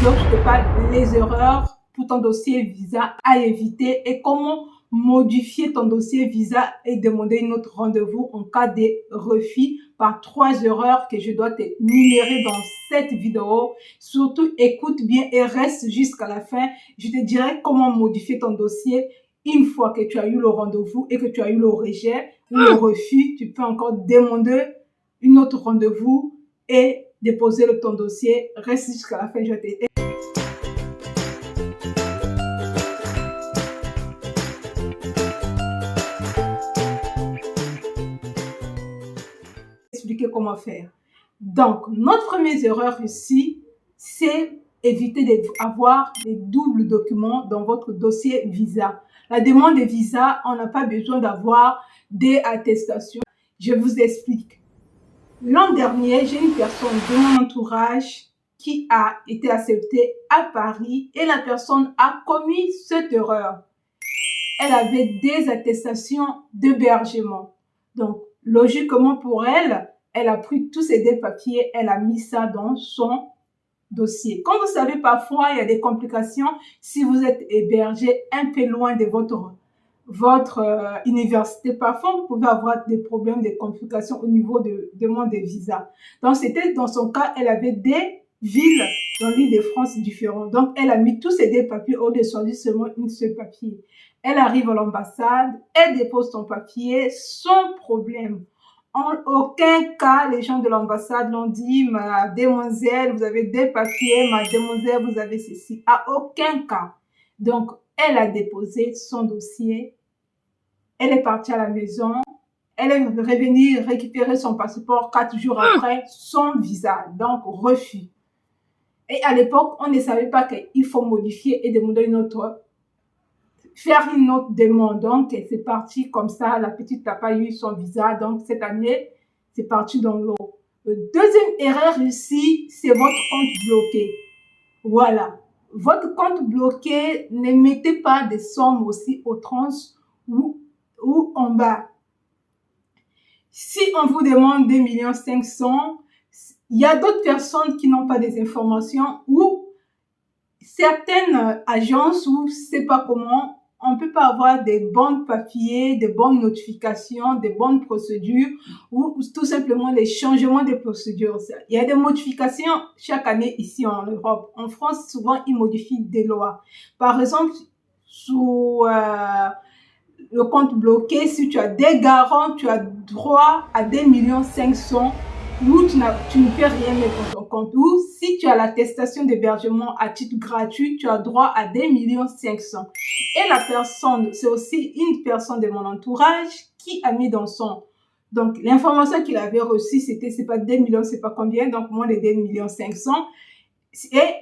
vidéo, je te parle les erreurs pour ton dossier visa à éviter et comment modifier ton dossier visa et demander un autre rendez-vous en cas de refus par 3 erreurs que je dois te numérer dans cette vidéo. Surtout, écoute bien et reste jusqu'à la fin. Je te dirai comment modifier ton dossier une fois que tu as eu le rendez-vous et que tu as eu le rejet ou le refus. Tu peux encore demander un autre rendez-vous et déposer ton dossier. Reste jusqu'à la fin, je vais expliquer comment faire. Donc, notre première erreur ici, c'est éviter d'avoir des doubles documents dans votre dossier visa. La demande de visa, on n'a pas besoin d'avoir des attestations. Je vous explique. L'an dernier, j'ai une personne de mon entourage qui a été acceptée à Paris et la personne a commis cette erreur. Elle avait des attestations d'hébergement. Donc, logiquement pour elle, elle a pris tous ces deux papiers, elle a mis ça dans son dossier. Comme vous savez, parfois, il y a des complications si vous êtes hébergé un peu loin de votre université. Parfois, vous pouvez avoir des problèmes, des complications au niveau de demande de visa. Donc, c'était dans son cas, elle avait des villes dans l'île de France différentes. Donc, elle a mis tous ces deux papiers au lieu de choisir seulement une seule papier. Elle arrive à l'ambassade, elle dépose son papier sans problème. En aucun cas, les gens de l'ambassade l'ont dit, mademoiselle, vous avez des papiers, mademoiselle, vous avez ceci. À aucun cas. Donc, elle a déposé son dossier. Elle est partie à la maison. Elle est revenue récupérer son passeport 4 jours après son visa. Donc, refus. Et à l'époque, on ne savait pas qu'il faut modifier et demander faire une autre demande. Donc, c'est parti comme ça. La petite n'a pas eu son visa. Donc, cette année, c'est parti dans l'eau. Deuxième erreur ici, c'est votre compte bloqué. Voilà. Votre compte bloqué, ne mettez pas des sommes aussi au trans ou en bas. Si on vous demande 2,5 millions, il y a d'autres personnes qui n'ont pas des informations ou certaines agences ou je sais pas comment, on peut pas avoir des bons papiers, des bonnes notifications, des bonnes procédures ou tout simplement les changements de procédures. Il y a des modifications chaque année ici en Europe. En France, souvent, ils modifient des lois. Par exemple, sous le compte bloqué, si tu as des garants, tu as droit à 2,5 millions où tu ne peux rien mettre dans ton compte. Ou si tu as l'attestation d'hébergement à titre gratuit, tu as droit à 2,5 millions. Et la personne, c'est aussi une personne de mon entourage qui a mis dans son... Donc, l'information qu'il avait reçue, c'est pas 2 millions, c'est pas combien, donc moins de 2,5 millions. Et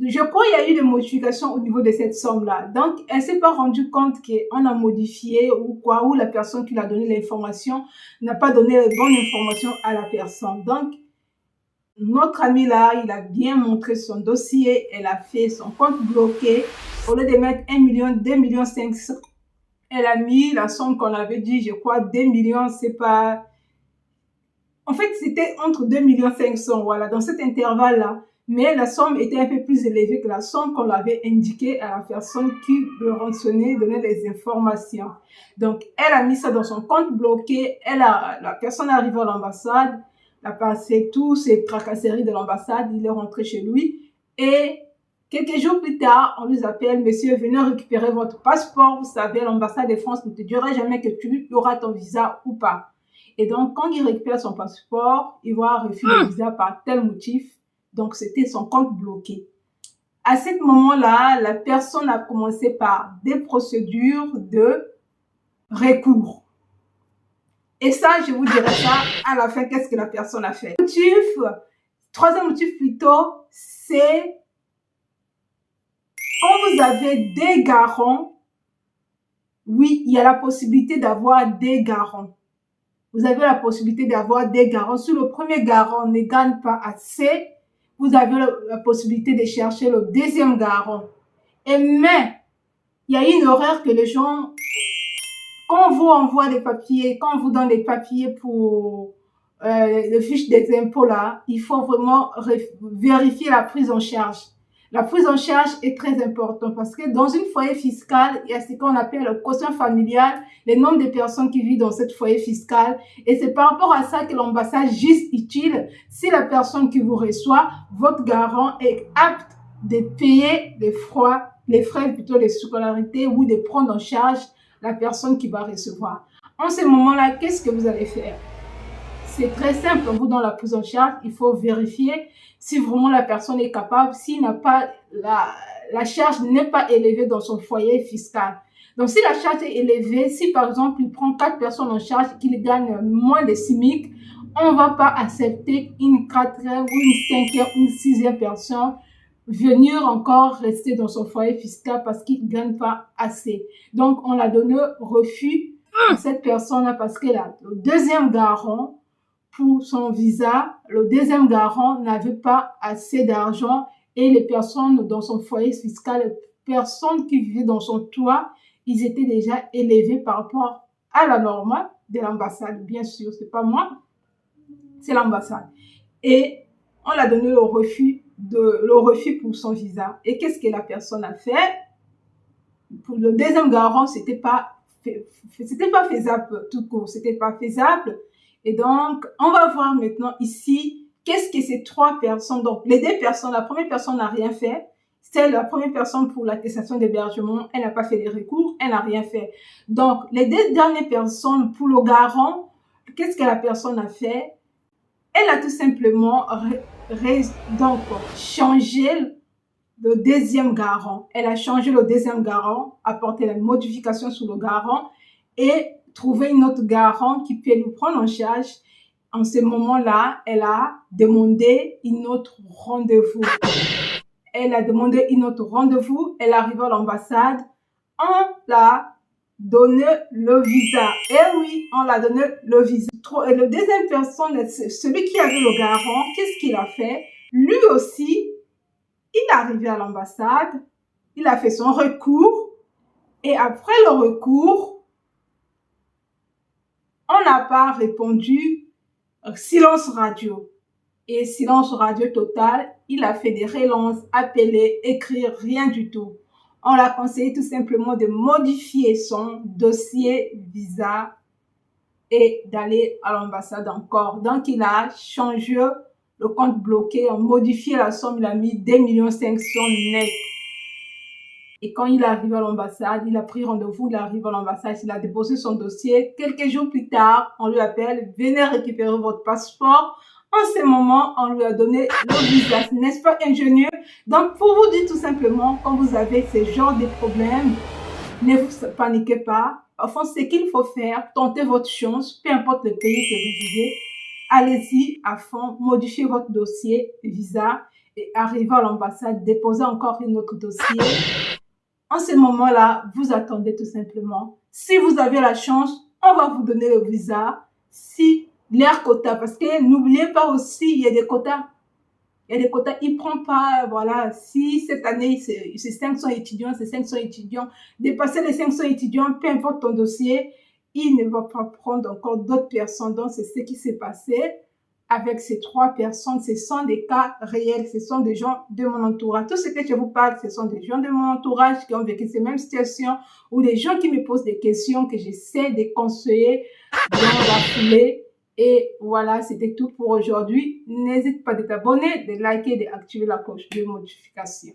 je crois qu'il y a eu des modifications au niveau de cette somme-là. Donc, elle s'est pas rendue compte qu'on a modifié ou quoi, ou la personne qui l'a donné l'information n'a pas donné les bonnes informations à la personne. Donc, notre ami là, il a bien montré son dossier, elle a fait son compte bloqué. Au lieu de mettre 1 million, 2,5 millions, elle a mis la somme qu'on avait dit, je crois, 2 millions, c'est pas... En fait, c'était entre 2,5 millions, voilà, dans cet intervalle-là. Mais la somme était un peu plus élevée que la somme qu'on avait indiquée à la personne qui le renseignait, donnait les informations. Donc, elle a mis ça dans son compte bloqué. La personne est arrivée à l'ambassade, a passé tous ces tracasseries de l'ambassade, il est rentré chez lui. Et quelques jours plus tard, on lui appelle, monsieur, venez récupérer votre passeport. Vous savez, l'ambassade de France ne te dira jamais que tu auras ton visa ou pas. Et donc, quand il récupère son passeport, il va refuser le visa par tel motif. Donc, c'était son compte bloqué. À ce moment-là, la personne a commencé par des procédures de recours. Et ça, je vous dirai ça à la fin, qu'est-ce que la personne a fait. Troisième motif plutôt, c'est quand vous avez des garants, oui, il y a la possibilité d'avoir des garants. Vous avez la possibilité d'avoir des garants. Si le premier garant ne gagne pas assez, vous avez la possibilité de chercher le deuxième garant. Mais, il y a une erreur que les gens, quand on vous envoie des papiers, quand on vous donne des papiers pour le fiche des impôts là, il faut vraiment vérifier la prise en charge. La prise en charge est très importante parce que dans une foyer fiscal, il y a ce qu'on appelle le quotient familial, le nombre de personnes qui vivent dans cette foyer fiscal. Et c'est par rapport à ça que l'ambassade juge utile, si la personne qui vous reçoit, votre garant est apte de payer les frais plutôt de scolarité ou de prendre en charge la personne qui va recevoir. En ce moment-là, qu'est-ce que vous allez faire? C'est très simple. Vous, dans la prise en charge, il faut vérifier si vraiment la personne est capable, s'il n'a pas la charge n'est pas élevée dans son foyer fiscal. Donc, si la charge est élevée, si par exemple, il prend 4 personnes en charge et qu'il gagne moins de SMIC, on ne va pas accepter une 4e ou une 5e ou une 6e personne venir encore rester dans son foyer fiscal parce qu'il ne gagne pas assez. Donc, on a donné refus à cette personne-là parce que le deuxième garant pour son visa, le deuxième garant n'avait pas assez d'argent et les personnes dans son foyer fiscal, les personnes qui vivaient dans son toit, ils étaient déjà élevés par rapport à la norme de l'ambassade. Bien sûr, c'est pas moi, c'est l'ambassade. Et on a donné le refus pour son visa. Et qu'est-ce que la personne a fait? Pour le deuxième garant, c'était pas faisable tout court, c'était pas faisable. Et donc, on va voir maintenant ici, qu'est-ce que ces 3 personnes, donc les 2 personnes, la première personne n'a rien fait, c'est la première personne pour l'attestation d'hébergement, elle n'a pas fait de recours, elle n'a rien fait. Donc, les 2 dernières personnes pour le garant, qu'est-ce que la personne a fait? Elle a tout simplement changé le deuxième garant. Elle a changé le deuxième garant, apporté la modification sur le garant et trouvé une autre garant qui peut nous prendre en charge. En ce moment-là, elle a demandé une autre rendez-vous. Elle a demandé une autre rendez-vous. Elle arrive à l'ambassade. On l'a donné le visa. Et oui, on l'a donné le visa. Et le deuxième personne, celui qui avait le garant, qu'est-ce qu'il a fait? Lui aussi, il est arrivé à l'ambassade, il a fait son recours et après le recours, on n'a pas répondu, silence radio. Et silence radio total, il a fait des relances, appeler, écrire, rien du tout. On l'a conseillé tout simplement de modifier son dossier visa et d'aller à l'ambassade encore. Donc, il a changé le compte bloqué, a modifié la somme, il a mis 2 500 000 net. Et quand il arrive à l'ambassade, il a pris rendez-vous, il arrive à l'ambassade, il a déposé son dossier. Quelques jours plus tard, on lui appelle, venez récupérer votre passeport. En ce moment, on lui a donné le visa. N'est-ce pas ingénieux? Donc, pour vous dire tout simplement, quand vous avez ce genre de problèmes, ne vous paniquez pas. Enfin, ce qu'il faut faire, tentez votre chance, peu importe le pays que vous vivez. Allez-y à fond, modifiez votre dossier visa et arrivez à l'ambassade, déposez encore un autre dossier. En ce moment-là, vous attendez tout simplement. Si vous avez la chance, on va vous donner le visa. Si l'air quota, parce que n'oubliez pas aussi, il y a des quotas. Il y a des quotas, il ne prend pas, voilà, si cette année, c'est 500 étudiants, c'est 500 étudiants. Dépasser les 500 étudiants, peu importe ton dossier, il ne va pas prendre encore d'autres personnes. Donc, c'est ce qui s'est passé avec ces 3 personnes. Ce sont des cas réels, ce sont des gens de mon entourage. Tout ce que je vous parle, ce sont des gens de mon entourage qui ont vécu ces mêmes situations ou des gens qui me posent des questions que j'essaie de conseiller dans la foulée. Et voilà, c'était tout pour aujourd'hui. N'hésite pas de t'abonner, de liker, d'activer la cloche de notification.